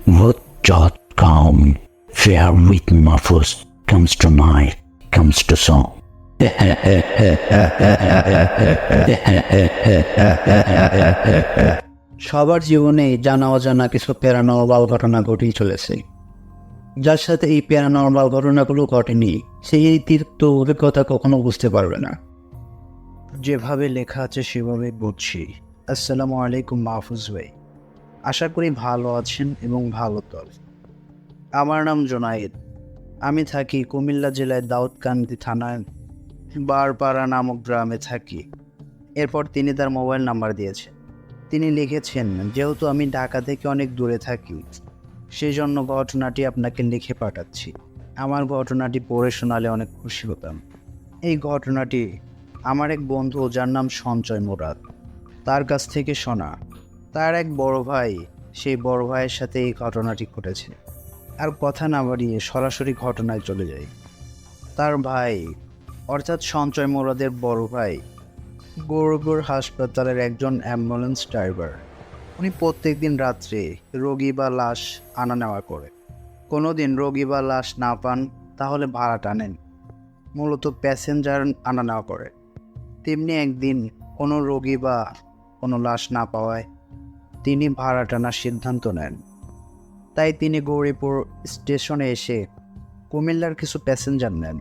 What.com Fair with Muffles comes to night, comes to song. সবার জীবনে জানা অজানা কিছু প্যারানরমাল ঘটনা ঘটেই চলেছে। যার সাথে এই প্যারানরমাল ঘটনাগুলো ঘটেনি সেই তিক্ত অভিজ্ঞতা কখনো বুঝতে পারবে না। যেভাবে লেখা আছে সেভাবে বুঝছি। আসসালামু আলাইকুম মাহফুজ ভাই, আশা করি ভালো আছেন এবং ভালো তল। আমার নাম জোনায়েদ, আমি থাকি কুমিল্লা জেলায় দাউদকান্দি থানায় বারপাড়া নামক গ্রামে থাকি। এরপর তিনি তার মোবাইল নাম্বার দিয়েছেন। তিনি লিখেছেন, যেহেতু আমি ঢাকা থেকে অনেক দূরে থাকি সেই জন্য ঘটনাটি আপনাকে লিখে পাঠাচ্ছি। আমার ঘটনাটি পড়ে শোনালে অনেক খুশি হতাম। এই ঘটনাটি আমার এক বন্ধু, যার নাম সঞ্জয় মুরাদ, তার কাছ থেকে শোনা। তার এক বড় ভাই, সেই বড় ভাইয়ের সাথে এই ঘটনাটি ঘটেছে। আর কথা না বাড়িয়ে সরাসরি ঘটনায় চলে যাই। তার ভাই অর্থাৎ সঞ্জয় মুরাদের বড় ভাই গৌরবপুর হাসপাতালের একজন অ্যাম্বুলেন্স ড্রাইভার। উনি প্রত্যেক দিন রাত্রে রোগী বা লাশ আনা নেওয়া করে। কোনো দিন রোগী বা লাশ না পান তাহলে ভাড়া টানেন, মূলত প্যাসেঞ্জার আনা নেওয়া করে। তেমনি একদিন কোনো রোগী বা কোনো লাশ না পাওয়ায় তিনি ভাড়া টানার সিদ্ধান্ত নেন। তাই তিনি গৌরীপুর স্টেশনে এসে কুমিল্লার কিছু প্যাসেঞ্জার নেন।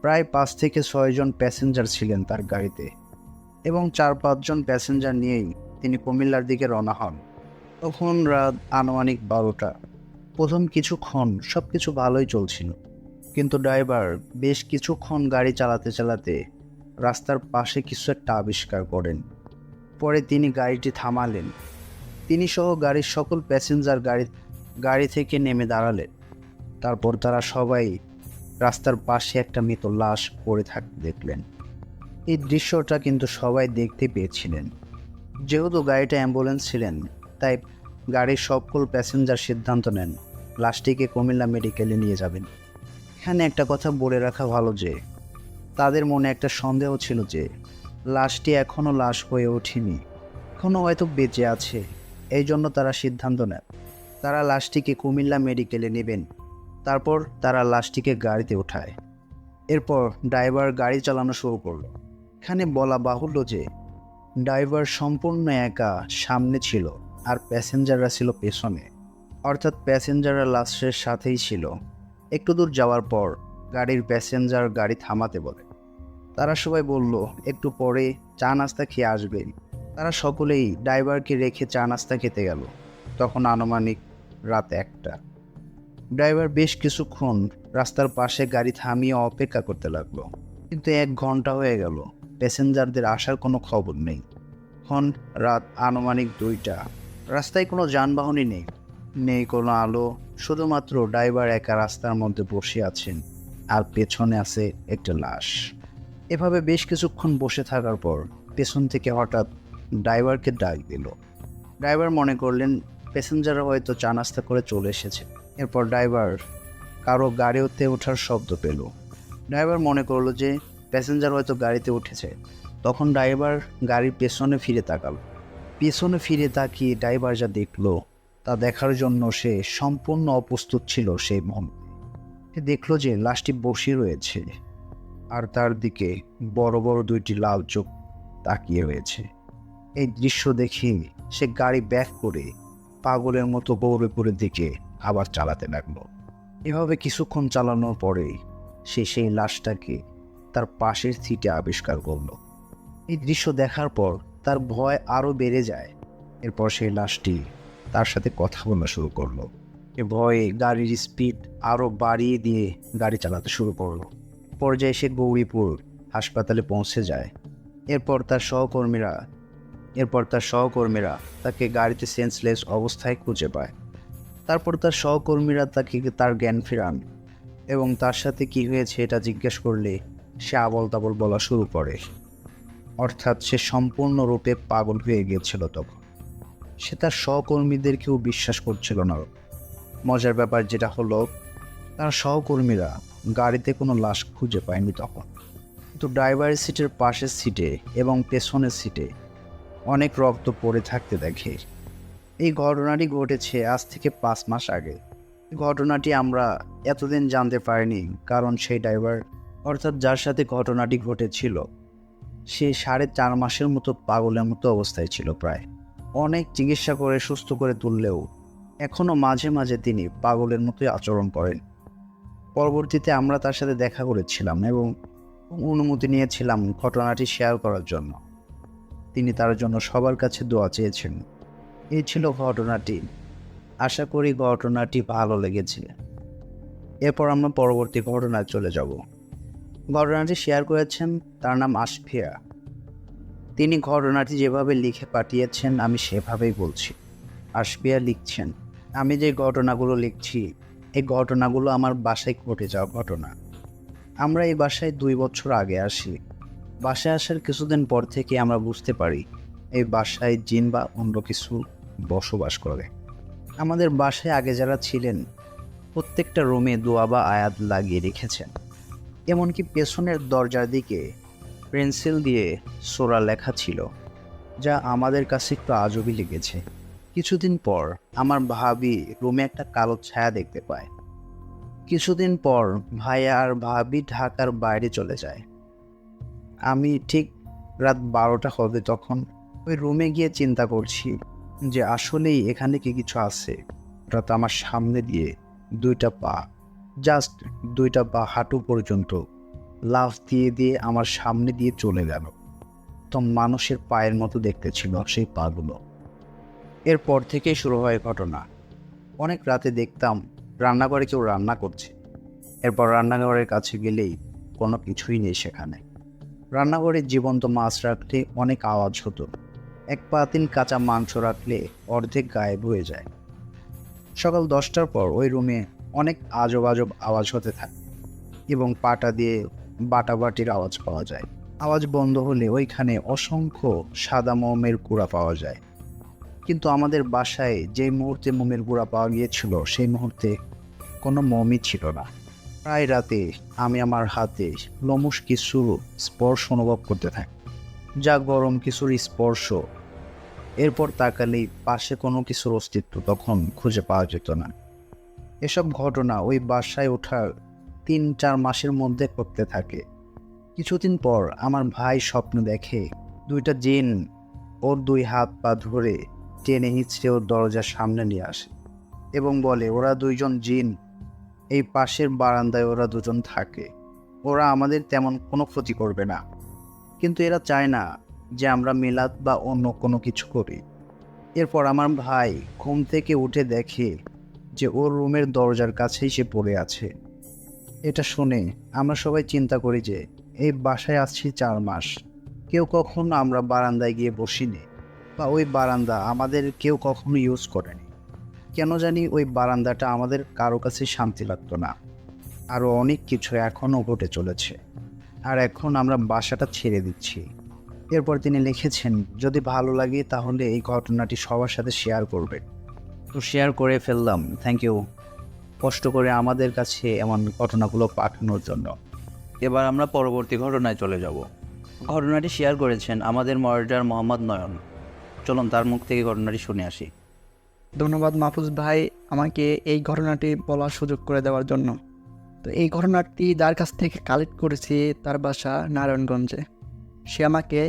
প্রায় 5 থেকে 6 জন প্যাসেঞ্জার ছিলেন তার গাড়িতে, এবং 4-5 জন প্যাসেঞ্জার নিয়েই তিনি কুমিল্লার দিকে রওনা হন। তখন রাত আনুমানিক 12টা। প্রথম কিছুক্ষণ সব কিছু ভালোই চলছিল, কিন্তু ড্রাইভার বেশ কিছুক্ষণ গাড়ি চালাতে চালাতে রাস্তার পাশে কিছু একটা আবিষ্কার করেন। পরে তিনি গাড়িটি থামালেন। তিনি সহ গাড়ির সকল প্যাসেঞ্জার গাড়ি থেকে নেমে দাঁড়ালেন। তারপর তারা সবাই রাস্তার পাশে একটা মৃত লাশ পড়ে থাকতে দেখলেন। এই দৃশ্যটা কিন্তু সবাই দেখতে পেয়েছিলেন। যেহেতু গাড়িটা অ্যাম্বুলেন্স ছিলেন, তাই গাড়ির সকল প্যাসেঞ্জার সিদ্ধান্ত নেন লাশটিকে কুমিল্লা মেডিকেলে নিয়ে যাবেন। এখানে একটা কথা বলে রাখা ভালো যে তাদের মনে একটা সন্দেহ ছিল যে লাশটি এখনও লাশ হয়ে ওঠেনি, এখনও হয়তো বেঁচে আছে। এই জন্য তারা সিদ্ধান্ত নেন তারা লাশটিকে কুমিল্লা মেডিকেলে নেবেন। তারপর তারা লাশটিকে গাড়িতে ওঠায়। এরপর ড্রাইভার গাড়ি চালানো শুরু করলো। এখানে বলা বাহুল্য যে ড্রাইভার সম্পূর্ণ একা সামনে ছিল আর প্যাসেঞ্জাররা ছিল পেছনে, অর্থাৎ প্যাসেঞ্জাররা লাশের সাথেই ছিল। একটু দূর যাওয়ার পর গাড়ির প্যাসেঞ্জার গাড়ি থামাতে বলে। তারা সবাই বলল একটু পরে চা নাস্তা খেয়ে আসবে। তারা সকলেই ড্রাইভারকে রেখে চা নাস্তা খেতে গেল। তখন আনুমানিক রাত 1টা। ড্রাইভার বেশ কিছুক্ষণ রাস্তার পাশে গাড়ি থামিয়ে অপেক্ষা করতে লাগলো, কিন্তু 1 ঘন্টা হয়ে গেল, প্যাসেঞ্জারদের আসার কোনো খবর নেই। এখন রাত আনুমানিক 2টা। রাস্তায় কোনো যানবাহনই নেই কোনো আলো, শুধুমাত্র ড্রাইভার একা রাস্তার মধ্যে বসে আছেন আর পেছনে আছে একটা লাশ। এভাবে বেশ কিছুক্ষণ বসে থাকার পর পেছন থেকে হঠাৎ ড্রাইভারকে ডাক দিল। ড্রাইভার মনে করলেন প্যাসেঞ্জাররা হয়তো চা নাস্তা করে চলে এসেছে। এরপর ড্রাইভার কারো গাড়িতে ওঠার শব্দ পেল। ড্রাইভার মনে করলো যে প্যাসেঞ্জার হয়তো গাড়িতে উঠেছে। তখন ড্রাইভার গাড়ির পেছনে ফিরে তাকাল। পেছনে ফিরে তাকিয়ে ড্রাইভার যা দেখলো তা দেখার জন্য সে সম্পূর্ণ অপ্রস্তুত ছিল। সেই মুহূর্তে সে দেখলো যে লাশটি বসে রয়েছে আর তার দিকে বড় বড় 2টি লাল চোখ তাকিয়ে রয়েছে। এই দৃশ্য দেখে সে গাড়ি ব্যাক করে পাগলের মতো গৌরীপুরের দিকে আবার চালাতে লাগলো। এভাবে কিছুক্ষণ চালানোর পরে সে সেই লাশটাকে তার পাশের সিটে আবিষ্কার করলো। এই দৃশ্য দেখার পর তার ভয় আরও বেড়ে যায়। এরপর সেই লাশটি তার সাথে কথা বলা শুরু করলো। এ ভয়ে গাড়ির স্পিড আরও বাড়িয়ে দিয়ে গাড়ি চালাতে শুরু করলো। পর্যায়ে সে গৌরীপুর হাসপাতালে পৌঁছে যায়। এরপর তার সহকর্মীরা তাকে গাড়িতে সেন্সলেস অবস্থায় খুঁজে পায়। তারপর তার সহকর্মীরা তাকে তার জ্ঞান ফেরান এবং তার সাথে কি হয়েছে এটা জিজ্ঞেস করলে সে আবল তাবল বলা শুরু করে। অর্থাৎ সে সম্পূর্ণরূপে পাগল হয়ে গিয়েছিল। তখন সে তার সহকর্মীদেরকেও বিশ্বাস করছিল না। মজার ব্যাপার যেটা হলো, তার সহকর্মীরা গাড়িতে কোনো লাশ খুঁজে পায়নি তখন, কিন্তু ড্রাইভারের সিটের পাশের সিটে এবং পেছনের সিটে অনেক রক্ত পড়ে থাকতে দেখে। এই ঘটনাটি ঘটেছে আজ থেকে 5 মাস আগে। ঘটনাটি আমরা এতদিন জানতে পারিনি, কারণ সেই ড্রাইভার অর্থাৎ যার সাথে ঘটনাটি ঘটেছিল সে 4.5 মাসের মতো পাগলের মতো অবস্থায় ছিল। প্রায় অনেক চিকিৎসা করে সুস্থ করে তুললেও এখনও মাঝে মাঝে তিনি পাগলের মতোই আচরণ করেন। পরবর্তীতে আমরা তার সাথে দেখা করেছিলাম এবং অনুমতি নিয়েছিলাম ঘটনাটি শেয়ার করার জন্য। তিনি তার জন্য সবার কাছে দোয়া চেয়েছেন। এই ছিল ঘটনাটি। আশা করি ঘটনাটি ভালো লেগেছে। এরপর আমরা পরবর্তী ঘটনায় চলে যাব। ঘটনাটি শেয়ার করেছেন, তার নাম আশফিয়া। তিনি ঘটনাটি যেভাবে লিখে পাঠিয়েছেন আমি সেভাবেই বলছি। আশফিয়া লিখছেন, আমি যে ঘটনাগুলো লিখছি এই ঘটনাগুলো আমার বাসায় ঘটে যাওয়া ঘটনা। আমরা এই বাসায় 2 বছর আগে আসি। বাসায় আসার কিছুদিন পর থেকে আমরা বুঝতে পারি এই বাসায় জিন বা অন্য কিছু বসবাস করে। আমাদের বাসায় আগে যারা ছিলেন প্রত্যেকটা রুমে দোয়া বা আয়াত লাগিয়ে রেখেছেন। এমনকি পেছনের দরজার দিকে পেন্সিল দিয়ে সূরা লেখা ছিল, যা আমাদের কাছে একটু আজবই লেগেছে। কিছুদিন পর আমার ভাবি রুমে একটা কালো ছায়া দেখতে পায়। কিছুদিন পর ভাইয়া আর ভাবি ঢাকার বাইরে চলে যায়। আমি ঠিক রাত 12টা হবে তখন ওই রুমে গিয়ে চিন্তা করছি যে আসলেই এখানে কি কিছু আছে। হঠাৎ আমার সামনে দিয়ে 2টা পা, জাস্ট 2টা পা হাঁটু পর্যন্ত লাফ দিয়ে দিয়ে আমার সামনে দিয়ে চলে গেল। তো মানুষের পায়ের মতো দেখতে ছিল সেই পাগুলো। এরপর থেকেই শুরু হয় ঘটনা। অনেক রাতে দেখতাম রান্নাঘরে কেউ রান্না করছে। এরপর রান্নাঘরের কাছে গেলেই কোনো কিছুই নেই সেখানে। রান্নাঘরে জীবন্ত মাছ রাখলে অনেক আওয়াজ হতো। 1 পাতিল কাঁচা মাংস রাখলে অর্ধেক গায়েব হয়ে যায়। সকাল 10টার পর ওই রুমে অনেক আজব আজব আওয়াজ হতে থাকে এবং পাটা দিয়ে বাটাবাটির আওয়াজ পাওয়া যায়। আওয়াজ বন্ধ হলে ওইখানে অসংখ্য সাদা মোমের গুঁড়া পাওয়া যায়। কিন্তু আমাদের বাসায় যে মুহূর্তে মোমের গুঁড়া পাওয়া গিয়েছিল সেই মুহূর্তে কোনো মোমই ছিল না। প্রায় রাতে আমি আমার হাতে লোমশ কিছুর স্পর্শ অনুভব করতে থাকি, যা গরম কিছুর স্পর্শ। এরপর তাকালেই পাশে কোনো কিছুর অস্তিত্ব তখন খুঁজে পাওয়া যেত না। এসব ঘটনা ওই বাসায় ওঠার 3-4 মাসের মধ্যে করতে থাকে। কিছুদিন পর আমার ভাই স্বপ্ন দেখে 2টা জিন ওর 2 হাত পা ধরে টেনে হিঁচড়ে ওর দরজার সামনে নিয়ে আসে এবং বলে ওরা 2জন জিন, এই পাশের বারান্দায় ওরা 2জন থাকে। ওরা আমাদের তেমন কোনো ক্ষতি করবে না, কিন্তু এরা চায় না যে আমরা মিলাদ বা অন্য কোনো কিছু করি। এরপর আমার ভাই ঘুম থেকে উঠে দেখে যে ওর রুমের দরজার কাছেই সে পড়ে আছে। এটা শুনে আমরা সবাই চিন্তা করি যে এই বাসায় আসছি 4 মাস, কেউ কখনো আমরা বারান্দায় গিয়ে বসিনি বা ওই বারান্দা আমাদের কেউ কখনো ইউজ করেনি। কেন জানি ওই বারান্দাটা আমাদের কারো কাছে শান্তি লাগতো না। আরও অনেক কিছু এখনও ঘটে চলেছে, আর এখন আমরা বাসাটা ছেড়ে দিচ্ছি। এরপর তিনি লিখেছেন, যদি ভালো লাগে তাহলে এই ঘটনাটি সবার সাথে শেয়ার করবেন। তো শেয়ার করে ফেললাম। থ্যাংক ইউ কষ্ট করে আমাদের কাছে এমন ঘটনাগুলো পাঠানোর জন্য। এবার আমরা পরবর্তী ঘটনায় চলে যাব। ঘটনাটি শেয়ার করেছেন আমাদের মডারেটর মোহাম্মদ নয়ন। চলুন তার মুখ থেকে ঘটনাটি শুনে আসি। ধন্যবাদ মাহফুজ ভাই আমাকে এই ঘটনাটি বলার সুযোগ করে দেওয়ার জন্য। তো এই ঘটনাটি যার কাছ থেকে কালেক্ট করেছি তার বাসা নারায়ণগঞ্জে। সে আমাকে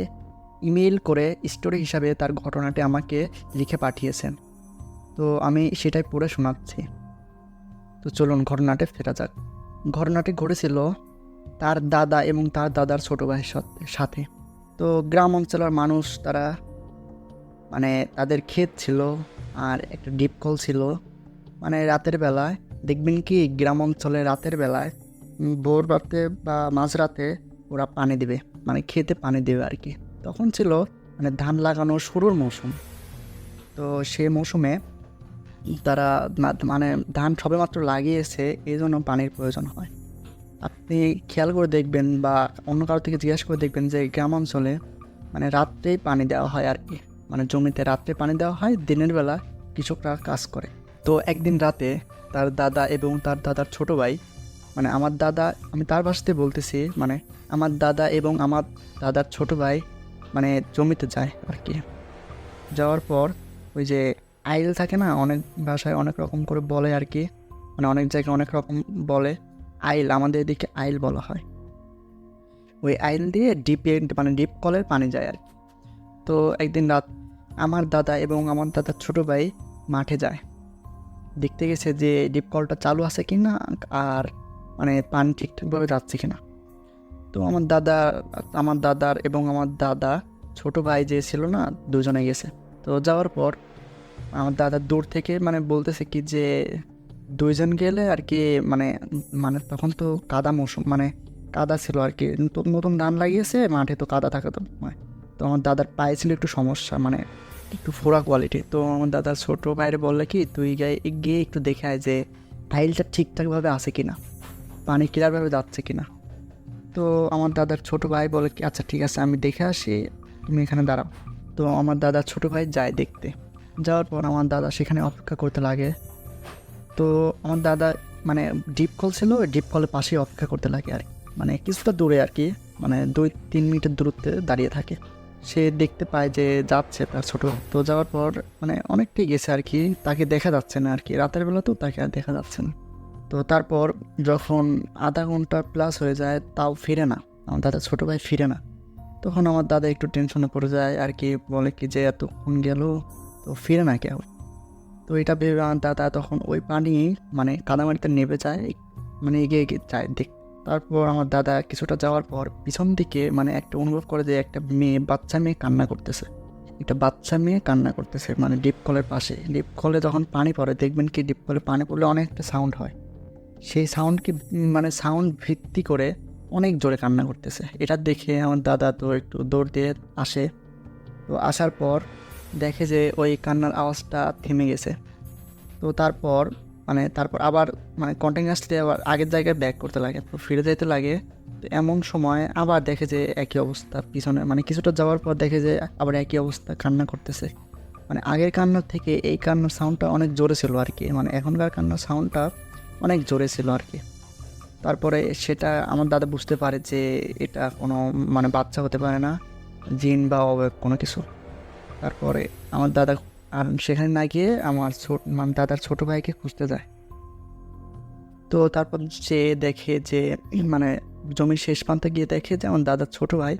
ইমেইল করে স্টোরি হিসাবে তার ঘটনাটি আমাকে লিখে পাঠিয়েছেন। তো আমি সেটাই পড়ে শোনাচ্ছি। তো চলুন ঘটনাটি ফেরা যাক। ঘটনাটি ঘটেছিল তার দাদা এবং তার দাদার ছোটো ভাইয়ের সাথে। তো গ্রাম অঞ্চলের মানুষ তারা মানে তাদের ক্ষেত ছিল আর একটা ডিপ কল ছিল। মানে রাতের বেলায় দেখবেন কি গ্রাম অঞ্চলে রাতের বেলায় ভোর রাতে বা মাঝরাতে ওরা পানি দেবে, মানে খেতে পানি দেবে আর কি। তখন ছিল মানে ধান লাগানোর শুরুর মৌসুম। তো সে মৌসুমে তারা মানে ধান সবেমাত্র লাগিয়েছে, এই জন্য পানির প্রয়োজন হয়। আপনি খেয়াল করে দেখবেন বা অন্য কারো থেকে জিজ্ঞাসা করে দেখবেন যে গ্রাম অঞ্চলে মানে রাত্রেই পানি দেওয়া হয় আর কি। মানে জমিতে রাত্রে পানি দেওয়া হয়, দিনের বেলা কৃষকরা কাজ করে। তো একদিন রাতে তার দাদা এবং তার দাদার ছোট ভাই, মানে আমার দাদা, আমি তার ভাষাতে বলতেছি, মানে আমার দাদা এবং আমার দাদার ছোট ভাই মানে জমিতে যায় আর কি। যাওয়ার পর ওই যে আইল থাকে না, অনেক ভাষায় অনেক রকম করে বলে আর কি, মানে অনেক জায়গায় অনেক রকম বলে। আইল আমাদের এদিকে আইল বলা হয়। ওই আইল দিয়ে ডিপে মানে ডিপ কলের পানি যায় আর কি। তো একদিন রাত আমার দাদা এবং আমার দাদার ছোটো ভাই মাঠে যায়, দেখতে গেছে যে ডিপ কলটা চালু আছে কি না আর মানে পানি ঠিকঠাকভাবে যাচ্ছে কি না। তো আমার দাদার এবং আমার দাদা ছোটো ভাই যে ছিল না, দুজনে গেছে। তো যাওয়ার পর আমার দাদা দূর থেকে মানে বলতেছে কি যে দুইজন গেলে আর কি মানে মানে তখন তো কাদা মৌসুম, মানে কাদা ছিল আর কি, নতুন নতুন ধান লাগিয়েছে মাঠে, তো কাদা থাকে তো হয়। তো আমার দাদার পায়ে ছিল একটু সমস্যা, মানে একটু ফোড়া কোয়ালিটি। তো আমার দাদার ছোটো ভাইরে বললে কি তুই গিয়ে একটু দেখে আয় যে টাইলটা ঠিকঠাকভাবে আছে কিনা, পানি ক্লিয়ারভাবে যাচ্ছে কিনা। তো আমার দাদার ছোটো ভাই বলে কি আচ্ছা ঠিক আছে আমি দেখে আসি, তুমি এখানে দাঁড়াও। তো আমার দাদার ছোটো ভাই যায় দেখতে, যাওয়ার পর আমার দাদা সেখানে অপেক্ষা করতে লাগে। তো আমার দাদা মানে ডিপ কল ছিল, ওই ডিপ কলের পাশেই অপেক্ষা করতে লাগে আর কি, মানে কিছুটা দূরে আর কি, মানে 2-3 মিনিটের দূরত্বে দাঁড়িয়ে থাকে। সে দেখতে পায় যে যাচ্ছে তার ছোটো। তো যাওয়ার পর মানে অনেকটাই গেছে আর কি, তাকে দেখা যাচ্ছে না আর কি, রাতের বেলা তো তাকে আর দেখা যাচ্ছে না। তো তারপর যখন আধা ঘন্টা প্লাস হয়ে যায় তাও ফিরে না, আমার দাদা ছোটো ভাই ফিরে না। তখন আমার দাদা একটু টেনশনে পড়ে যায় আর কি, বলে কি যে এতক্ষণ গেল তো ফিরে না কেউ। তো এটা ভেবে আমার দাদা তখন ওই পানি মানে কাদামাটিতে নেমে যায়, মানে এগিয়ে এগিয়ে যায় দেখ। তারপর আমার দাদা কিছুটা যাওয়ার পর পিছন দিকে মানে একটা অনুভব করে যে একটা বাচ্চা মেয়ে কান্না করতেছে, একটা বাচ্চা মেয়ে কান্না করতেছে, মানে ডিপ কলের পাশে। ডিপ কলে যখন পানি পড়ে দেখবেন কি ডিপ কলে পানি পড়লে অনেকটা সাউন্ড হয়, সেই সাউন্ডকে মানে সাউন্ড ভিত্তি করে অনেক জোরে কান্না করতেছে। এটা দেখে আমার দাদা তো একটু দৌড় দিয়ে আসে। তো আসার পর দেখে যে ওই কান্নার আওয়াজটা থেমে গেছে। তো তারপর আবার মানে কন্টিনিউয়াসলি আবার আগের জায়গায় ব্যাক করতে লাগে, তো ফিরে যেতে লাগে। তো এমন সময় আবার দেখে যে একই অবস্থা, পিছনে মানে কিছুটা যাওয়ার পর দেখে যে আবার একই অবস্থা, কান্না করতেছে। মানে আগের কান্নার থেকে এই কান্নার সাউন্ডটা অনেক জোরে ছিল আর কি, মানে এখনকার কান্নার সাউন্ডটা অনেক জোরে ছিল আর কি। তারপরে সেটা আমার দাদা বুঝতে পারে যে এটা কোনো মানে বাচ্চা হতে পারে না, জিন বা অবয়ব কোনো কিছু। তারপরে আমার দাদা আর সেখানে না গিয়ে আমার মানে দাদার ছোটো ভাইকে খুঁজতে যায়। তো তারপর সে দেখে যে মানে জমির শেষ প্রান্তে গিয়ে দেখে যে আমার দাদার ছোটো ভাই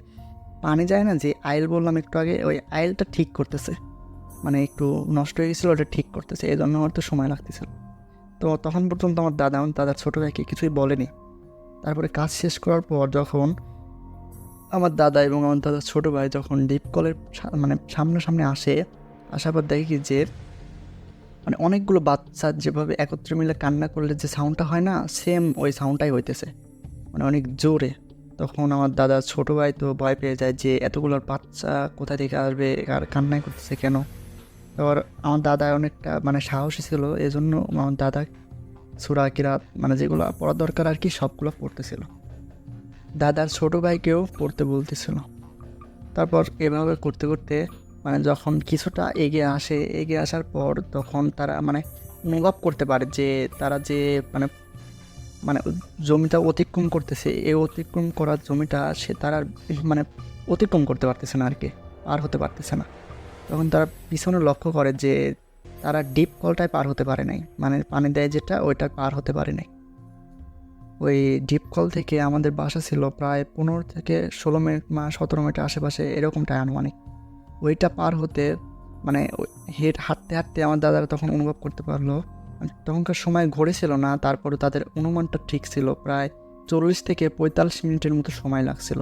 পানি যায় না, যে আইল বললাম একটু আগে, ওই আইলটা ঠিক করতেছে, মানে একটু নষ্ট হয়ে গেছিলো, ওটা ঠিক করতেছে, এই জন্য হয়তো সময় লাগতেছিল। তো তখন পর্যন্ত আমার দাদার ছোটো ভাইকে কিছুই বলেনি। তারপরে কাজ শেষ করার পর যখন আমার দাদা এবং আমার দাদার ছোটো ভাই যখন ডিপ কলের মানে সামনাসামনি আসার পর দেখি যে মানে অনেকগুলো বাচ্চা যেভাবে একত্রে মিলে কান্না করলে যে সাউন্ডটা হয় না, সেম ওই সাউন্ডটাই হইতেছে, মানে অনেক জোরে। তখন আমার দাদার ছোটো ভাই তো ভয় পেয়ে যায় যে এতগুলো বাচ্চা কোথা থেকে আসবে আর কান্নাই করতেছে কেন। এবার আমার দাদা অনেকটা মানে সাহসী ছিল, এজন্য আমার দাদা সূরা কিরাত মানে যেগুলো পড়ার দরকার আর কি সবগুলো পড়তেছিল, দাদার ছোটো ভাইকেও পড়তে বলতেছিল। তারপর এভাবে করতে করতে মানে যখন কিছুটা এগিয়ে আসার পর তখন তারা মানে অনুভব করতে পারে যে তারা যে মানে মানে জমিটা অতিক্রম করতেছে, এই অতিক্রম করার জমিটা তারা মানে অতিক্রম করতে পারতেছে না আর কি, পার হতে পারতেছে না। তখন তারা পিছনে লক্ষ্য করে যে তারা ডিপ কলটায় পার হতে পারে নাই, মানে পানি দেয় যেটা ওইটা পার হতে পারে নাই। ওই ডিপ কল থেকে আমাদের বাসা ছিল প্রায় 15 থেকে 16 মিনিট 17 মিনিটের আশেপাশে এরকমটাই আনুমানিক। ওইটা পার হতে মানে হাঁটতে হাঁটতে আমার দাদারা তখন অনুভব করতে পারলো, তখনকার সময় ঘড়ি ছিল না, তারপরে তাদের অনুমানটা ঠিক ছিল প্রায় 40 থেকে 45 মিনিটের মতো সময় লাগছিল,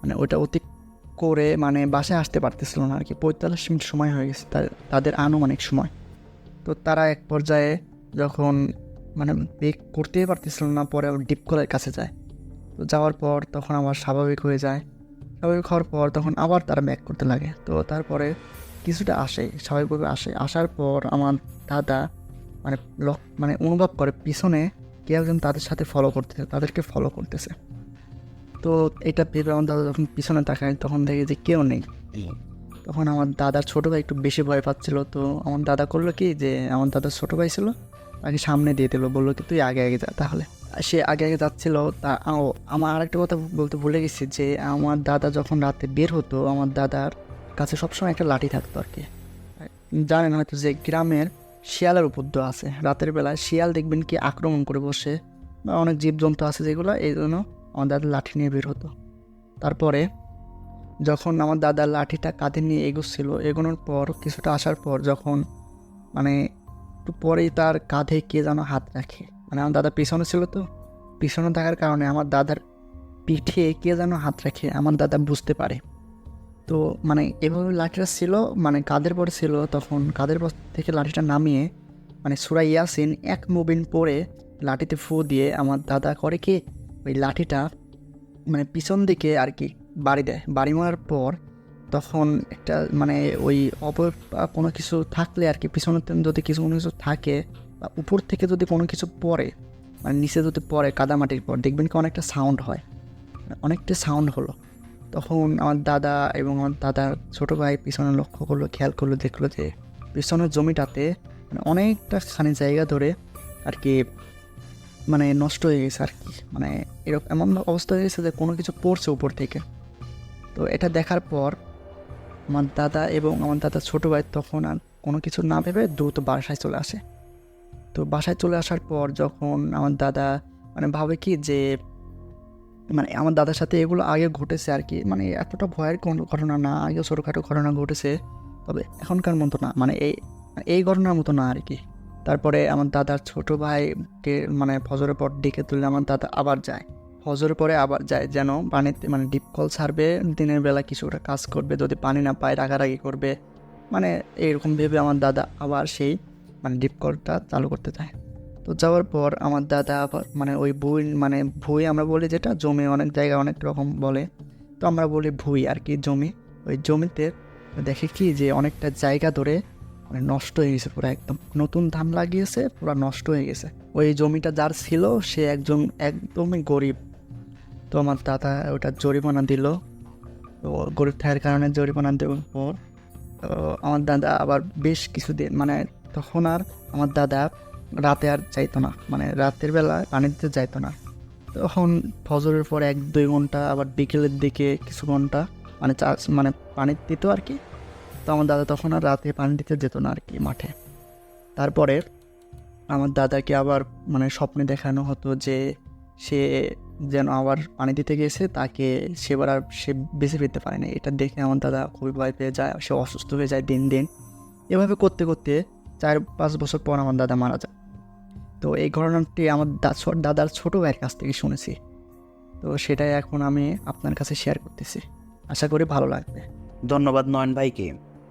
মানে ওইটা করে মানে বাসায় আসতে পারতেছিল না আর কি, 45 মিনিট সময় হয়ে গেছে তাদের আনুমানিক সময়। তো তারা এক পর্যায়ে যখন মানে ব্রেক করতেই পারতেছিল না, পরে আবার ডিপ কলের কাছে যায়। তো যাওয়ার পর তখন আবার স্বাভাবিক হয়ে যায়, স্বাভাবিক হওয়ার পর তখন আবার তারা ব্যাক করতে লাগে। তো তারপরে কিছুটা স্বাভাবিকভাবে আসার পর আমার দাদা মানে অনুভব করে পিছনে কেউ একজন তাদেরকে ফলো করতেছে। তো এটা ভেবে আমার দাদা যখন পিছনে তাকায় তখন দেখে যে কেউ নেই। তখন আমার দাদার ছোটো ভাই একটু বেশি ভয় পাচ্ছিল। তো আমার দাদা করলো কি যে আমার দাদার ছোটো ভাই ছিল, তাকে সামনে দিয়ে দিল, বললো কি তুই আগে যা। তাহলে সে আগে যাচ্ছিল। আমার আরেকটা কথা বলতে ভুলে গেছি যে আমার দাদা যখন রাতে বের হতো আমার দাদার কাছে সবসময় একটা লাঠি থাকতো আর কি, জানেন হয়তো যে গ্রামের শিয়ালের উপদ্রব আছে, রাতের বেলায় শিয়াল দেখবেন কি আক্রমণ করে বসে, বা অনেক জীবজন্তু আছে যেগুলো, এই জন্য আমার দাদা লাঠি নিয়ে বের হতো। তারপরে যখন আমার দাদা লাঠিটা কাঁধে নিয়ে এগোচ্ছিল, এগোনোর পর কিছুটা আসার পর যখন মানে একটু পরেই তার কাঁধে কে যেন হাত রাখে, মানে আমার দাদা পিছনে ছিল, তো পিছনে থাকার কারণে আমার দাদার পিঠে কে যেন হাত রাখে, আমার দাদা বুঝতে পারে। তো মানে এভাবে লাঠিটা ছিল, মানে কাঁধের পরে ছিল, তখন কাঁধের পর থেকে লাঠিটা নামিয়ে মানে সূরা ইয়াসিন এক মুবিন পরে লাঠিতে ফু দিয়ে আমার দাদা করে কি ওই লাঠিটা মানে পিছন দিকে আর কি বাড়ি দেয়। বাড়ি মারার পর তখন একটা মানে ওই অপর কোনো কিছু থাকলে আর কি, পিছনে যদি কোনো কিছু থাকে বা উপর থেকে যদি কোনো কিছু পড়ে, মানে নিচে যদি পড়ে কাদামাটির পর, দেখবেন কি অনেকটা সাউন্ড হয়, অনেকটা সাউন্ড হলো। তখন আমার দাদা এবং আমার দাদার ছোটো ভাই পিছনে লক্ষ্য করলো, খেয়াল করলো, দেখলো যে পিছনের জমিটাতে মানে অনেকটা খানি জায়গা ধরে আর কি মানে নষ্ট হয়ে গেছে আর কি, মানে এরকম এমন অবস্থা হয়ে গেছে যে কোনো কিছু পড়ছে উপর থেকে। তো এটা দেখার পর আমার দাদা এবং আমার দাদার ছোটো ভাই তখন আর কোনো কিছু না ভেবে দ্রুত বাসায় চলে আসে। তো বাসায় চলে আসার পর যখন আমার দাদা মানে ভাবে কি যে মানে আমার দাদার সাথে এগুলো আগে ঘটেছে আর কি, মানে এতটা ভয়ের কোনো ঘটনা না, আগেও ছোটোখাটো ঘটনা ঘটেছে, তবে এখনকার মতো না, মানে এই ঘটনার মতো না আর কি। তারপরে আমার দাদার ছোটো ভাইকে মানে ফজরের পর ডেকে তুলে আমার দাদা আবার যায়, ফজরের পরে আবার যায় যেন পানিতে মানে ডিপ কল ছাড়বে, দিনের বেলা কিছুটা কাজ করবে, যদি পানি না পায় রাগারাগি করবে, মানে এইরকম ভেবে আমার দাদা আবার সেই মানে ডিপ কলটা চালু করতে চায়। তো যাওয়ার পর আমার দাদা আবার মানে ওই ভুঁই আমরা বলি, যেটা জমি অনেক জায়গায় অনেক রকম বলে, তো আমরা বলি ভুঁই আর কি, জমি। ওই জমিতে দেখে কি যে অনেকটা জায়গা ধরে মানে নষ্ট হয়ে গেছে, পুরো একদম নতুন ধান লাগিয়েছে, পুরো নষ্ট হয়ে গেছে। ওই জমিটা যার ছিল সে একদমই গরিব। তো আমার দাদা ওটা জরিমানা দিল, তো গরিব থাকার কারণে জরিমানা দেওয়ার পর তো আমার দাদা আবার বেশ কিছুদিন মানে তখন আর আমার দাদা রাতে আর যাইতো না, মানে রাতের বেলা পানি দিতে যাইতো না। তখন ফজরের পর 1-2 ঘন্টা, আবার বিকেলের দিকে কিছু ঘন্টা মানে মানে পানি দিত আর কি। তো আমার দাদা তখন আর রাতে পানি দিতে যেত না আর কি মাঠে। তারপরে আমার দাদাকে আবার মানে স্বপ্নে দেখানো হতো যে সে যেন আবার পানি দিতে গেছে, তাকে সেবার আর সে বেঁচে ফিরতে পারে না। এটা দেখে আমার দাদা খুবই ভয় পেয়ে যায়, সে অসুস্থ হয়ে যায় দিন দিন। এভাবে করতে করতে 4-5 বছর পর আমার দাদা মারা যায়। তো এই ঘটনাটি আমার দাদার ছোটো ভাইয়ের কাছ থেকে শুনেছি, তো সেটাই এখন আমি আপনার কাছে শেয়ার করতেছি, আশা করি ভালো লাগবে। ধন্যবাদ নয়ন ভাইকে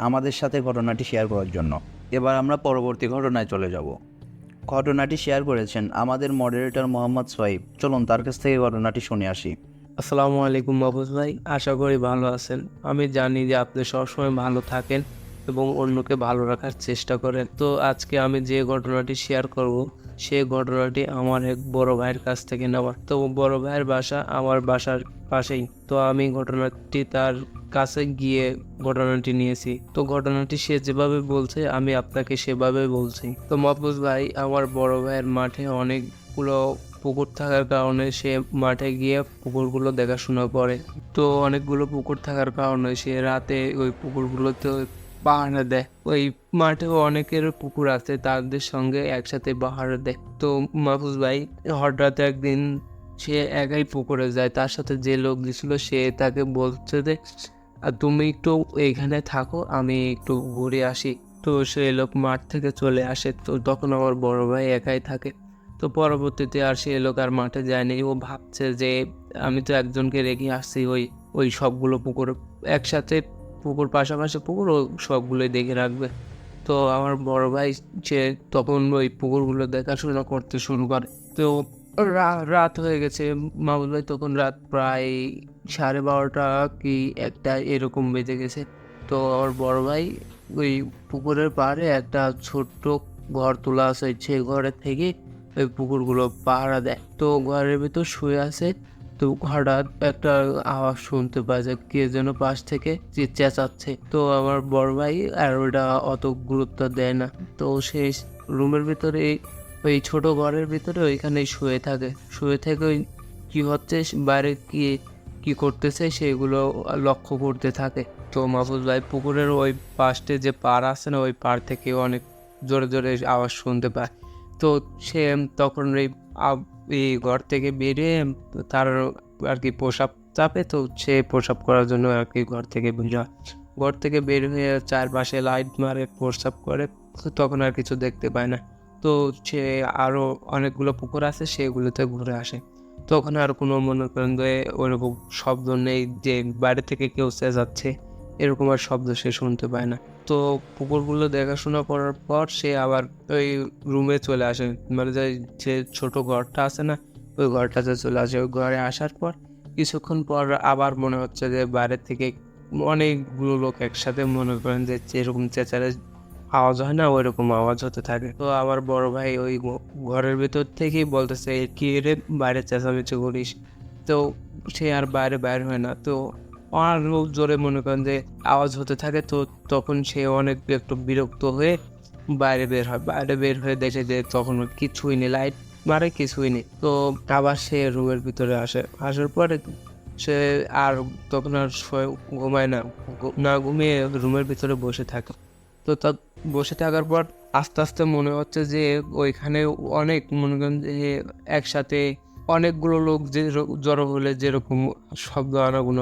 আমাদের সাথে ঘটনাটি শেয়ার করার জন্য। এবার আমরা পরবর্তী ঘটনায় চলে যাব। ঘটনাটি শেয়ার করেছেন আমাদের মডারেটর মোহাম্মদ সোহাইব। চলুন তার কাছ থেকে ঘটনাটি শুনে আসি। আসসালামু আলাইকুম মাহফুজ ভাই, আশা করি ভালো আছেন। আমি জানি যে আপনি সবসময় ভালো থাকেন এবং অন্যকে ভালো রাখার চেষ্টা করেন। তো আজকে আমি যে ঘটনাটি শেয়ার করব সেই ঘটনাটি আমার এক বড় ভাইয়ের কাছ থেকে নেওয়া। তো বড় ভাইয়ের বাসা আমার বাসার পাশেই, তো আমি ঘটনাটি তার কাছে গিয়ে ঘটনাটি নিয়েছি। তো ঘটনাটি সে যেভাবে বলছে আমি আপনাকে সেভাবে বলছি। তো মাহফুজ ভাই, আমার বড় ভাইয়ের মাঠে অনেকগুলো পুকুর থাকার কারণে সে মাঠে গিয়ে পুকুরগুলো দেখাশোনা করে। তো অনেকগুলো পুকুর থাকার কারণে সে রাতে ওই পুকুরগুলোতে পাহারা দেয়। ওই মাঠে অনেকের পুকুর আছে, তাদের সঙ্গে একসাথে পাহারা দেয়। তো মাহফুজ ভাই হঠাৎ একদিন সে একাই পুকুরে যায়, তার সাথে যে লোক গেছিল সে তাকে বলছে যে তুমি একটু এইখানে থাকো, আমি একটু ঘুরে আসি। তো সেই লোক মাঠ থেকে চলে আসে। তো তখন আমার বড় ভাই একাই থাকে। তো পরবর্তীতে আর সে লোক আর মাঠে যায়নি। ও ভাবছে যে আমি তো একজনকে রেখে আসছি, ওই সবগুলো পুকুর একসাথে, পুকুর পাশাপাশি পুকুর, ও সবগুলোই দেখে রাখবে। তো আমার বড় ভাই সে তখন ওই পুকুরগুলো দেখাশোনা করতে শুরু করে। তো রাত হয়ে গেছে মাহমুদ ভাই, তখন রাত প্রায় 12:30 কি 1টা এরকম বেজে গেছে। তো আমার বড় ভাই ওই পুকুরের পাড়ে একটা ছোট্ট ঘর তোলা আছে, সেই ঘরের থেকে ওই পুকুরগুলো পাহারা দেয়। তো ঘরের ভিতর শুয়ে আছে। তো হঠাৎ একটা আওয়াজ শুনতে পায় যে কে যেন পাশ থেকে চেঁচাচ্ছে। তো আমার বড় ভাই আর ওটা অত গুরুত্ব দেয় না। তো সে রুমের ভিতরে ওই ছোট ঘরের ভিতরে ওইখানেই শুয়ে থেকে ওই কি হচ্ছে বাইরে কি করতেছে সেগুলো লক্ষ্য করতে থাকে। তো মাহফুজ ভাই পুকুরের ওই পাশে যে পাড় আছে না, ওই পাড় থেকে অনেক জোরে জোরে আওয়াজ শুনতে পায়। তো সে তখন এই ঘর থেকে বেরিয়ে তার আর কি প্রসাব চাপে, তো সে প্রসাব করার জন্য আর কি ঘর থেকে বের হয়। ঘর থেকে বের হয়ে চারপাশে লাইট মারে, প্রসাব করে, তো তখন আর কিছু দেখতে পায় না। তো সে আরও অনেকগুলো পুকুর আছে, সেগুলোতে ঘুরে আসে। তখন আর কোনো মনে করেন যে ওরকম শব্দ নেই যে বাইরে থেকে কেউ চেঁচাচ্ছে, এরকম আর শব্দ সে শুনতে পায় না। তো পুকুরগুলো দেখাশোনা করার পর সে আবার ওই রুমে চলে আসে, মানে যে ছোট ঘরটা আছে না, ওই ঘরটাতে চলে আসে। ওই ঘরে আসার পর কিছুক্ষণ পর আবার মনে হচ্ছে যে বাইরে থেকে অনেকগুলো লোক একসাথে মনে করেন যে যেরকম চেঁচারে আওয়াজ হয় না, ওইরকম আওয়াজ হতে থাকে। তো আমার বড় ভাই ওই ঘরের ভিতর থেকেই বলতেছে, কি রে বাইরে চেঁচামেচি করিস? তো সে আর বাইরে বাইর হয় না। তো আরও জোরে মনে করেন যে আওয়াজ হতে থাকে। তো তখন সে অনেক একটু বিরক্ত হয়ে বাইরে বের হয়। বাইরে বের হয়ে দেখে যে তখন কিছুই নেই, লাইট মারে কিছুই নেই। তো আবার সে রুমের ভিতরে আসার পরে সে আর তখন আর ঘুমায় না, না ঘুমিয়ে রুমের ভিতরে বসে থাকে। তো বসে থাকার পর আস্তে আস্তে মনে হচ্ছে যে ওইখানে অনেক মনে করেন যে একসাথে অনেকগুলো লোক যে জড়ো হলে যেরকম শব্দ আনাগুলো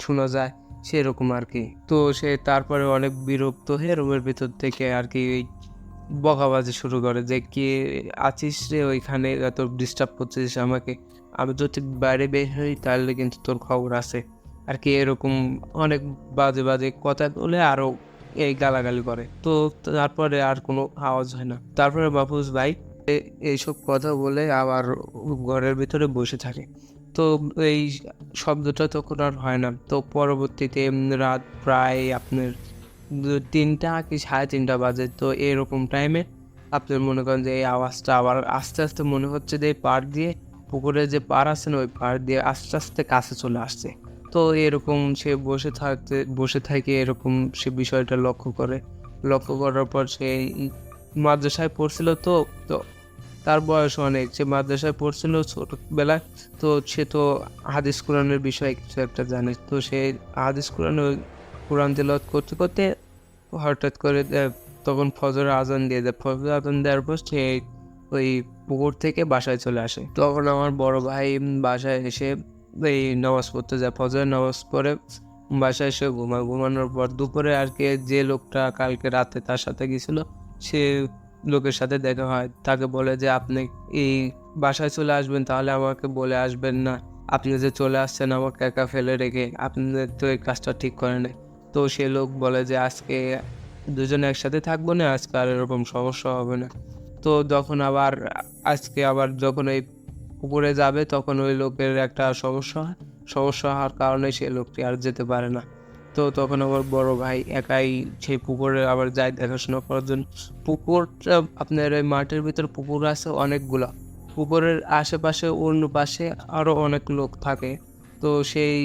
শোনা যায়, সেরকম আর কি। তো সে তারপরে অনেক বিরক্ত হয়ে রুমের ভিতর থেকে আর কি বকাবাজি শুরু করে যে কি আছিস রে ওইখানে, এত ডিস্টার্ব করছিস আমাকে, আমি যদি বাইরে বের হই তাহলে কিন্তু তোর খবর আছে আর কি। এরকম অনেক বাজে বাজে কথা বলে আরো এই গালাগালি করে। তো তারপরে আর কোনো আওয়াজ হয় না। তারপরে মাহফুজ ভাই এইসব কথা বলে আবার ঘরের ভিতরে বসে থাকে। তো এই শব্দটা তখন আর হয় না। তো পরবর্তীতে রাত প্রায় আপনার 3টা কি 3:30 বাজে। তো এরকম টাইমে আপনার মনে করেন যে এই আওয়াজটা আবার আস্তে আস্তে মনে হচ্ছে যে পাড় দিয়ে, পুকুরে যে পাড় আছে না, ওই পাড় দিয়ে আস্তে আস্তে কাছে চলে আসছে। তো এরকম সে বসে থাকে, এরকম সে বিষয়টা লক্ষ্য করার পর সে মাদ্রাসায় পড়ছিল। তো তো তার বয়স অনেক, সে মাদ্রাসায় পড়ছিল ছোটবেলায়। তো সে তো হাদিস কোরআনের বিষয়ে কিছু একটা জানে। তো সে হাদিস কোরআন তেলাওয়াত করতে করতে হঠাৎ করে তখন ফজরের আজান দিয়ে দেয়। ফজরের আজান দেওয়ার পর সে ওই পুকুর থেকে বাসায় চলে আসে। তখন আমার বড় ভাই বাসায় এসে এই নামাজ পড়তে যায়, ফজরের নামাজ পড়ে বাসায় এসে ঘুমানোর পর দুপুরে আর কি যে লোকটা কালকে রাতে তার সাথে গেছিল, সে লোকের সাথে দেখা হয়। তাকে বলে যে আপনি এই বাসায় চলে আসবেন, তাহলে আমাকে বলে আসবেন না, আপনি যে চলে আসছেন আমাকে একা ফেলে রেখে, আপনি তো এই কাজটা ঠিক করেন নাই। তো সে লোক বলে যে আজকে দুজনে একসাথে থাকবো না, আজকে আর এরকম সমস্যা হবে না। তো আজকে আবার যখন এই পুকুরে যাবে, তখন ওই লোকের একটা সমস্যা হওয়ার কারণে সেই লোকটি আর যেতে পারে না। তো তখন আমার বড় ভাই একাই সেই পুকুরে আবার যায় দেখাশোনা করার জন্য। পুকুরটা আপনার ওই মাঠের ভিতর পুকুর আছে অনেকগুলো, পুকুরের আশেপাশে অন্য পাশে আরও অনেক লোক থাকে। তো সেই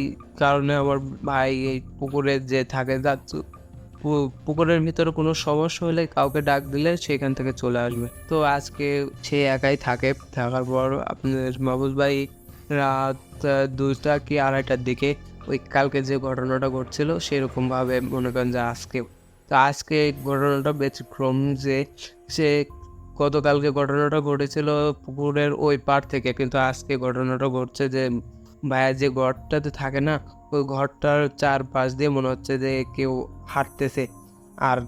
কারণে আমার ভাই এই পুকুরে যে থাকে, পুকুরের ভিতরে কোনো সমস্যা হলে কাউকে ডাক দিলে সেখান থেকে চলে আসবে। তো আজকে সে একাই থাকার পর আপনার মাহফুজ ভাই রাত 2টা কি 2:30টার দিকে ওই কালকে যে ঘটনাটা ঘটছিল সেরকমভাবে মনে করেন যে আজকে ঘটনাটা ব্যতিক্রম, যে সে গতকালকে ঘটনাটা ঘটেছিল পুকুরের ওই পাড় থেকে, কিন্তু আজকে ঘটনাটা ঘটছে যে ভাইয়া যে ঘরটাতে থাকে না, ওই ঘরটার চারপাশ দিয়ে মনে হচ্ছে যে কেউ হাঁটতেছে আর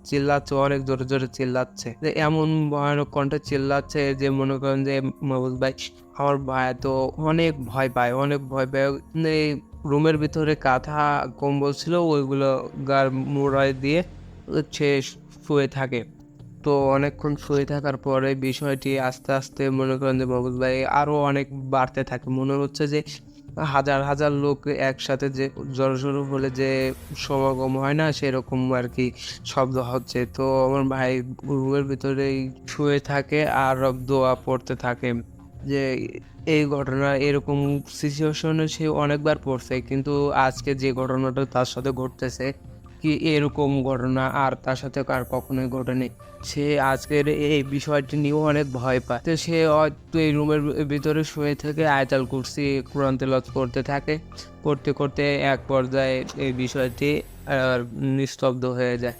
চিল্লাচ্ছে, অনেক জোরে জোরে চিল্লাচ্ছে, যে এমন ভয়ানক কণ্ঠে চিল্লাচ্ছে যে মনে করেন যে মাহফুজ ভাই আমার ভাইয়া তো অনেক ভয় পায়। এই রুমের ভিতরে কাঁথা কম্বল ছিল, ওইগুলো গার মোড়ায় দিয়ে সে শুয়ে থাকে। তো অনেকক্ষণ শুয়ে থাকার পরে বিষয়টি আস্তে আস্তে মনে করেন যে মাহফুজ ভাই আরও অনেক বাড়তে থাকে। মনে হচ্ছে যে হাজার হাজার লোক একসাথে যে জড়ো হলে যে সমাগম হয় না, সেরকম আর কি শব্দ হচ্ছে। তো আমার ভাই রুমের ভিতরেই শুয়ে থাকে আর দোয়া পড়তে থাকে। যে এই ঘটনা এরকম সিচুয়েশনে সে অনেকবার পড়ছে, কিন্তু আজকে যে ঘটনাটা তার সাথে ঘটতেছে কি এরকম ঘটনা আর তার সাথে আর কখনোই ঘটেনি। সে আজকের এই বিষয়টি নিয়েও অনেক ভয় পায়। তো সে হয়তো এই রুমের ভিতরে শুয়ে থেকে আয়াতুল কুরসি কোরআন তেলাওয়াত করতে থাকে। করতে করতে এক পর্যায়ে এই বিষয়টি নিস্তব্ধ হয়ে যায়।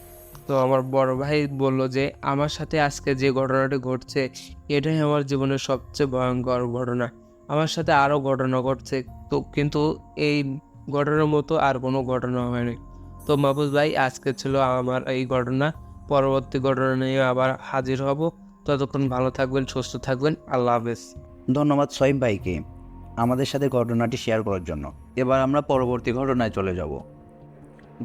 তো আমার বড় ভাই বলল যে আমার সাথে আজকে যে ঘটনাটি ঘটছে এটাই আমার জীবনের সবচেয়ে ভয়ঙ্কর ঘটনা। আমার সাথে আরও ঘটনা ঘটছে, তো কিন্তু এই ঘটনার মতো আর কোনো ঘটনা হয়নি। তো মাহফুজ ভাই, আজকে ছিল আমার এই ঘটনা। পরবর্তী ঘটনা নিয়ে আবার হাজির হব। ততক্ষণ ভালো থাকবেন, সুস্থ থাকবেন। আল্লাহ হাফেজ। ধন্যবাদ সোহেব ভাইকে আমাদের সাথে ঘটনাটি শেয়ার করার জন্য। এবার আমরা পরবর্তী ঘটনায় চলে যাব।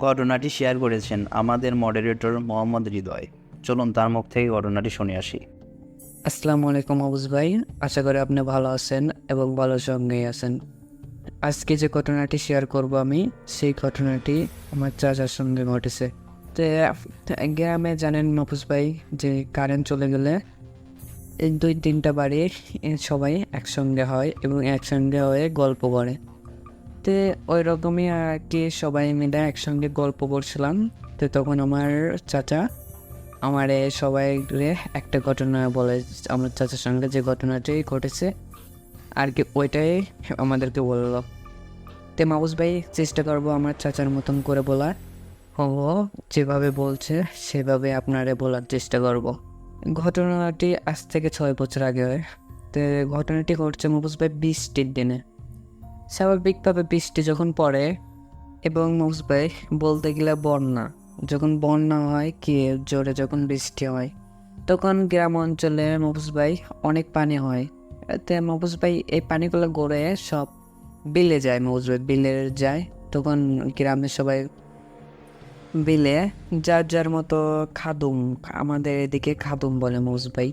ঘটনাটি শেয়ার করেছেন আমাদের মডারেটর মোহাম্মদ হৃদয়। চলুন তার মুখ থেকে ঘটনাটি শুনে আসি। আসসালামু আলাইকুম মাহফুজ ভাই, আশা করি আপনি ভালো আছেন এবং ভালো সঙ্গেই আছেন। আজকে যে ঘটনাটি শেয়ার করব আমি, সেই ঘটনাটি আমার চাচার সঙ্গে ঘটেছে। তো গ্রামে জানেন মাহফুজ ভাই যে কারেন্ট চলে গেলে এই 2-3টা বাড়ি সবাই একসঙ্গে হয় এবং একসঙ্গে হয়ে গল্প করে। তো ওই রকমই আর কি সবাই মিলে একসঙ্গে গল্প করছিলাম। তো তখন আমার চাচা আমারে সবাই একটা ঘটনা বলে, আমার চাচার সঙ্গে যে ঘটনাটি ঘটেছে আর কি ওইটাই আমাদেরকে বললো। তো মাহফুজ ভাই চেষ্টা করবো আমার চাচার মতন করে বলার, ও যেভাবে বলছে সেভাবে আপনারে বলার চেষ্টা করব। ঘটনাটি আজ থেকে 6 বছর আগে হয়। তো ঘটনাটি ঘটছে মাহফুজ ভাই বৃষ্টির দিনে। স্বাভাবিকভাবে বৃষ্টি যখন পড়ে এবং মাহফুজ ভাই বলতে গেলে বন্যা, যখন বন্যা হয় কি জোরে যখন বৃষ্টি হয় তখন গ্রাম অঞ্চলে মাহফুজ ভাই অনেক পানি হয়। তো মাহফুজ ভাই এই পানিগুলো গড়ে সব বিলে যায়। মাহফুজ ভাই বিলে যায়, তখন গ্রামের সবাই বিলে যার যার মতো খাদুম, আমাদের এদিকে খাদুম বলে মাহফুজ ভাই,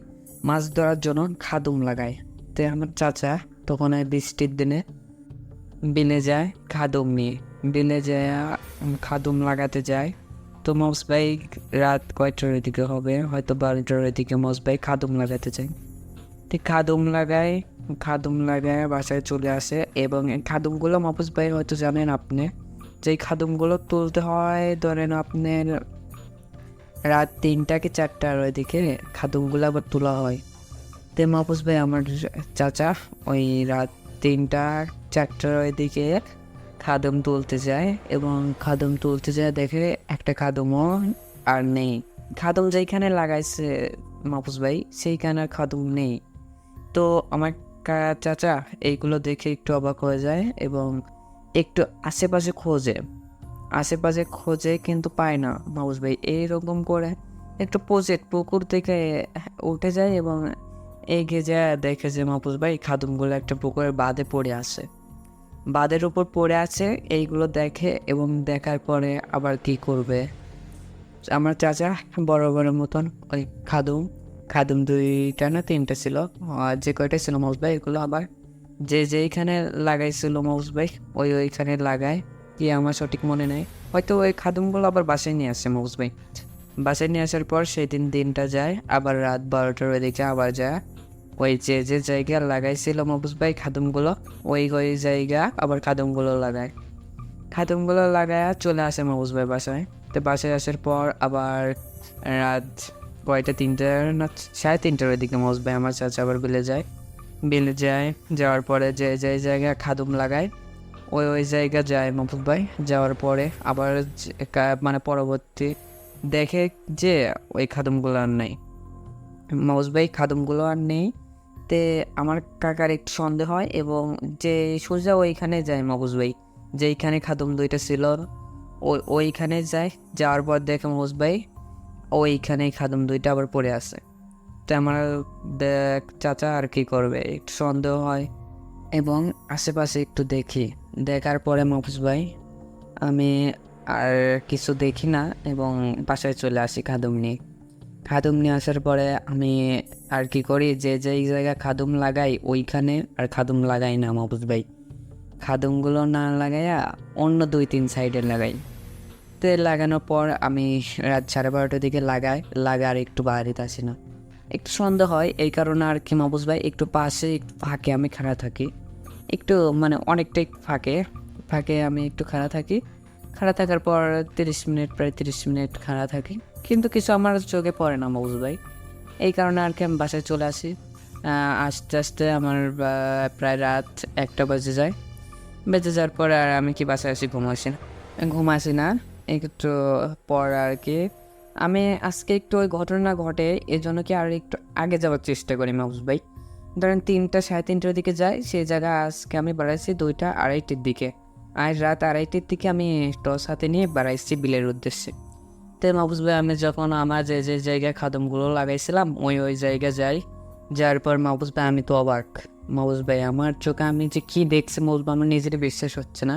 মাছ ধরার জন্য খাদুম লাগায়। তো আমার চাচা তখন এই বৃষ্টির দিনে বিলে যায় খাদুম নিয়ে, বিলে যায় খাদুম লাগাতে যায়। তো মাহফুজ ভাই রাত কয়টার দিকে হবে, হয়তো 12টার দিকে মাহফুজ ভাই খাদুম লাগাতে যায়। তো খাদুম লাগায় বাসায় চলে আসে এবং এই খাদুমগুলো মাহফুজ ভাই হয়তো জানেন আপনি, যে খাদুমগুলো তুলতে হয় ধরেন আপনার রাত 3টা কি 4টার ওইদিকে খাদুমগুলো আবার তোলা হয়। তো মাহফুজ ভাই আমার চাচা ওই রাত 3টা-4টার ওইদিকে খাদম তুলতে যায় এবং খাদম তুলতে যায় দেখে একটা খাদমও আর নেই। খাদম যেখানে লাগাইছে মাহফুজ ভাই সেইখানে আর খাদম নেই। তো আমার চাচা এইগুলো দেখে একটু অবাক হয়ে যায় এবং একটু আশেপাশে খোঁজে কিন্তু পায় না মাহফুজ ভাই। এইরকম করে একটু পুকুর থেকে উঠে যায় এবং এগিয়ে যায়, দেখে যে মাহফুজ ভাই খাদমগুলো একটা পুকুরের বাঁধে পড়ে আছে, বাঁধের উপর পড়ে আছে। এইগুলো দেখে এবং দেখার পরে আবার কি করবে, আমার চাচা বড় মতন ওই খাদুম 2টা না 3টা ছিল, আর যে কয়টা ছিল মাহফুজ ভাই এগুলো আবার যেইখানে লাগাইছিল মাহফুজ ভাই ওইখানে লাগায় কি আমার সঠিক মনে নেই। হয়তো ওই খাদুমগুলো আবার বাসায় নিয়ে আসে মাহফুজ ভাই। বাসায় নিয়ে আসার পর সেই দিনটা যায়, আবার রাত 12টার ওইদিকে আবার যায় ওই যে জায়গা লাগাইছিল মাহফুজ ভাই খাদুমগুলো ওই জায়গা আবার খাদুমগুলো লাগায় চলে আসে মাহফুজ ভাই বাসায়। তো বাসায় আসার পর আবার রাত কয়টা 3টা না 3:30টার ওইদিকে মাহফুজ ভাই আমার চাচা আবার বিলে যায়। যাওয়ার পরে যে জায়গায় খাদুম লাগায় ওই জায়গা যায় মাহফুজ ভাই। যাওয়ার পরে আবার মানে পরবর্তী দেখে যে ওই খাদুমগুলো আর নেই, মাহফুজ ভাই খাদুমগুলো আর নেই। তে আমার কাকার একটু সন্দেহ হয় এবং যে সোজা ওইখানে যায় মাহফুজ ভাই, যেইখানে খাদুম 2টা ছিল ওইখানে যায়। যাওয়ার পর দেখে মাহফুজ ভাই ওইখানেই খাদুম 2টা আবার পড়ে আছে। তো আমার চাচা আর কি করবে, একটু সন্দেহ হয় এবং আশেপাশে একটু দেখার পরে মাহফুজ ভাই আমি আর কিছু দেখি না এবং বাসায় চলে আসি খাদুম নিয়ে আসার পরে আমি আর কি করি, যে জায়গায় খাদুম লাগাই ওইখানে আর খাদুম লাগাই না মাহফুজ ভাই, খাদুমগুলো না লাগাইয়া অন্য 2-3 সাইডে লাগাই। তো লাগানোর পর আমি রাত 12:30টার দিকে লাগার একটু বাড়িতে আসি না, একটু সন্দেহ হয়। এই কারণে আর কি মাহফুজ ভাই একটু পাশে একটু ফাঁকে আমি খাড়া থাকি, একটু মানে অনেকটাই ফাঁকে আমি একটু খাড়া থাকি। খাড়া থাকার পর 30 মিনিট, প্রায় 30 মিনিট খাড়া থাকি, কিন্তু কিছু আমার চোখে পড়ে না মাহফুজ ভাই। এই কারণে আর কি আমি বাসায় চলে আসি। আস্তে আস্তে আমার প্রায় রাত 1টা বেজে যায়। বেজে যাওয়ার পর আর আমি কি বাসায় আসি, ঘুমাসি না একটু পর আর কি আমি আজকে একটু ওই ঘটনা ঘটে এই জন্য কি আর একটু আগে যাওয়ার চেষ্টা করি মাহফুজ ভাই। ধরেন 3টা, 3:30টার দিকে যাই, সেই জায়গায় আজকে আমি বাড়াইছি 2টা, 2:30টার দিকে। আর রাত 2:30টার দিকে আমি টস হাতে নিয়ে বাড়াইছি বিলের উদ্দেশ্যে। তো মাহফুজ ভাই আমি যখন আমার যে যে জায়গায় খাদমগুলো লাগাইছিলাম ওই জায়গায় যাই। যার পর মাহফুজ ভাই আমি তো অবাক। মাহফুজ ভাই আমার চোখে আমি যে কী দেখছি মাহফুজ ভাই, আমার নিজেরই বিশ্বাস হচ্ছে না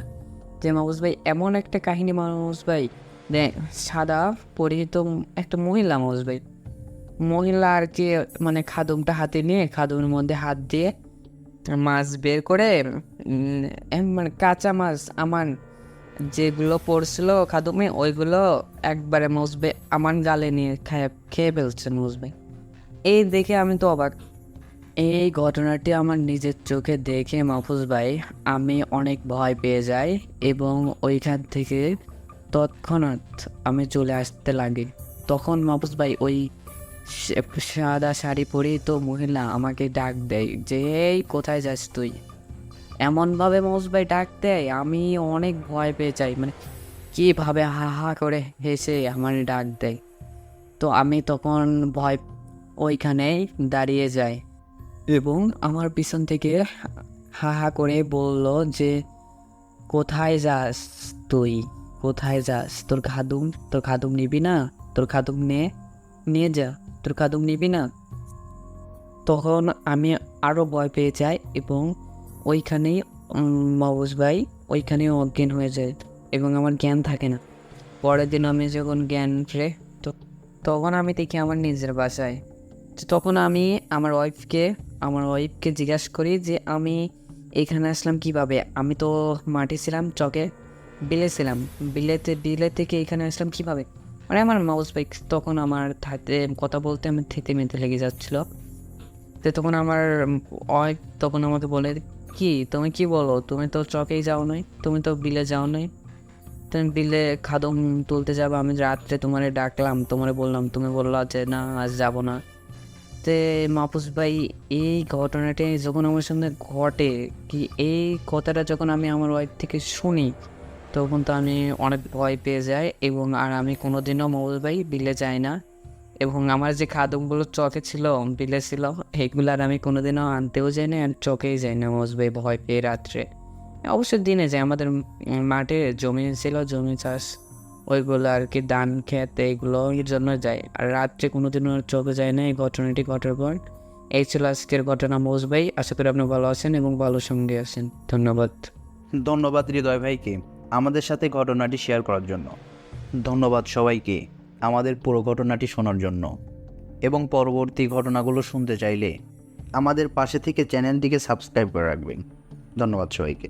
যে মাহফুজ ভাই এমন একটা কাহিনী। মাহফুজ ভাই সাদা পরিহিত একটা মহিলা, মাহফুজ ভাই মহিলা আর কি, মানে খাদমটা হাতে নিয়ে খাদমের মধ্যে হাত দিয়ে মাছ বের করে মানে কাঁচা মাছ আমার যেগুলো পড়ছিল খাদমে ওইগুলো একবারে মাহফুজ ভাই আমার গালে নিয়ে খেয়ে ফেলছে মাহফুজ ভাই। এই দেখে আমি তো অবাক। এই ঘটনাটি আমার নিজের চোখে দেখে মাহফুজ ভাই আমি অনেক ভয় পেয়ে যাই এবং ওইখান থেকে তৎক্ষণাৎ আমি চলে আসতে লাগি। তখন মাহফুজ ভাই ওই সাদা শাড়ি পরিহিত মহিলা আমাকে ডাক দেয় যে এই কোথায় যাস তুই, এমনভাবে মাহফুজ ভাই ডাক দেয় আমি অনেক ভয় পেয়ে যাই। মানে কীভাবে হা হা করে হেসে আমার ডাক দেয়। তো আমি তখন ভয় ওইখানেই দাঁড়িয়ে যাই এবং আমার পিছন থেকে হা হা করে বলল যে কোথায় যাস তুই, কোথায় যাস, তোর খাদুম নিবি না, তোর খাদুম নিয়ে যা, তোর খাদুম নিবি না। তখন আমি আরও ভয় পেয়ে যাই এবং ওইখানেই মাহফুজ ভাই ওইখানেই অজ্ঞান হয়ে যায় এবং আমার জ্ঞান থাকে না। পরের দিন আমি যখন জ্ঞান ফিরে তখন আমি দেখি আমার নিজের বাসায়। তখন আমি আমার ওয়াইফকে জিজ্ঞাসা করি যে আমি এখানে আসলাম কিভাবে। আমি তো মাঠে ছিলাম, চকে বিলে ছিলাম, বিলে থেকে এখানে আসলাম কিভাবে। মানে আমার মাউস বাইক তখন আমার কথা বলতে আমার থেতে মেতে লেগে যাচ্ছিল। তো তখন আমার ওয়াইফ তখন আমাকে বলে কি তুমি কি বলো, তুমি তো চকেই যাও নাই, তুমি তো বিলে যাও নাই, তুমি বিলে খাদম তুলতে যাবো। আমি রাত্রে তোমারে ডাকলাম, তোমারে বললাম, তুমি বললা যে না আজ যাবো না। তে মাহফুজ ভাই এই ঘটনাটি যখন আমার সঙ্গে ঘটে কি এই কথাটা যখন আমি আমার ওয়াইফ থেকে শুনি তখন তো আমি অনেক ভয় পেয়ে যাই এবং আর আমি কোনোদিনও মাহফুজ ভাই বিলে যাই না এবং আমার যে খাদমগুলো চকে ছিল বিলে ছিল এগুলো আর আমি কোনোদিনও আনতেও যাই না আর চকেই যাই না মাহফুজ ভাই ভয় পেয়ে রাত্রে। অবশ্যই দিনে যাই, আমাদের মাঠে জমি ছিল, জমি চাষ ওইগুলো আর কি ধান খেত এইগুলো এর জন্য যায়, আর রাত্রে কোনোদিনও চোখে যায় না। এই ঘটনাটি ঘটার পর এই ছিল আজকের ঘটনা মাহফুজ ভাই। আশা করি আপনি ভালো আছেন এবং ভালো সঙ্গে আছেন। ধন্যবাদ। ধন্যবাদ হৃদয় ভাইকে আমাদের সাথে ঘটনাটি শেয়ার করার জন্য। ধন্যবাদ সবাইকে আমাদের পুরো ঘটনাটি শোনার জন্য এবং পরবর্তী ঘটনাগুলো শুনতে চাইলে আমাদের পাশে থেকে চ্যানেলটিকে সাবস্ক্রাইব করে রাখবেন। ধন্যবাদ সবাইকে।